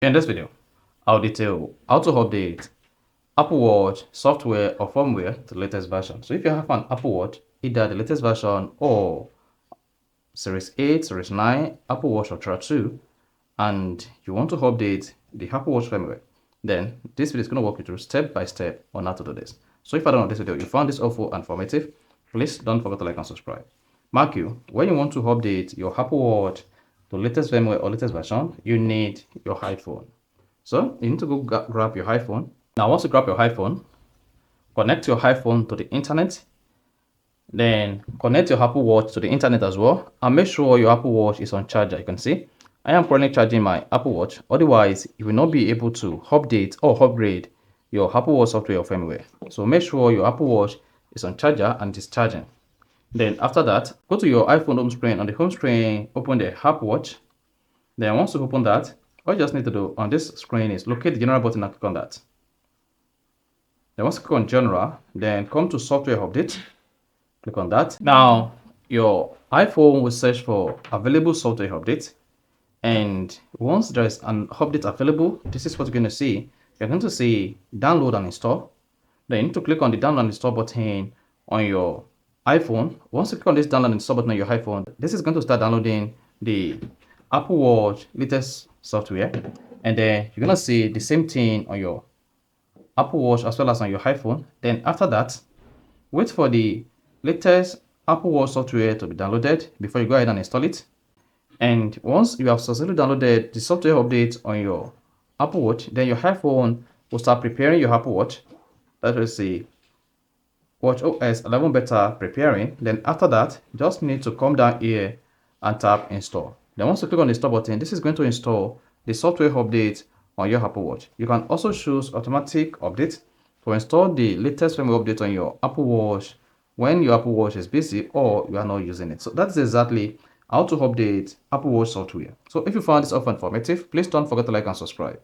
In this video, I'll detail how to update Apple Watch software or firmware to the latest version. So if you have an Apple Watch, either the latest version or Series 8, Series 9, Apple Watch Ultra 2, and you want to update the Apple Watch firmware, then this video is going to walk you through step by step on how to do this. So if I don't know this video, you found this helpful and informative, please don't forget to like and subscribe. Mark you, when you want to update your Apple Watch to latest firmware or latest version, you need your iPhone. So you need to go grab your iPhone. Now, once you grab your iPhone, connect your iPhone to the internet. Then connect your Apple Watch to the internet as well. And make sure your Apple Watch is on charger. You can see I am currently charging my Apple Watch. Otherwise, you will not be able to update or upgrade your Apple Watch software or firmware. So make sure your Apple Watch is on charger and is charging. Then after that, go to your iPhone home screen. On the home screen, open the Apple Watch. Then once you open that, all you just need to do on this screen is locate the general button and click on that. Then once you click on general, then come to software update. Click on that. Now your iPhone will search for available software update. And once there is an update available, this is what you're going to see. You're going to see download and install. Then you need to click on the download and install button on your iPhone. Once you click on this download and install button on your iPhone, this is going to start downloading the Apple Watch latest software. And then you're going to see the same thing on your Apple Watch as well as on your iPhone. Then after that, wait for the latest Apple Watch software to be downloaded before you go ahead and install it. And once you have successfully downloaded the software update on your Apple Watch, then your iPhone will start preparing your Apple Watch. That will say Watch OS 11 beta preparing. Then after that, you just need to come down here and tap install. Then once you click on the install button, this is going to install the software update on your Apple Watch. You can also choose automatic update to install the latest firmware update on your Apple Watch when your Apple Watch is busy or you are not using it. So that's exactly how to update Apple Watch software. So if you found this offer informative, please don't forget to like and subscribe.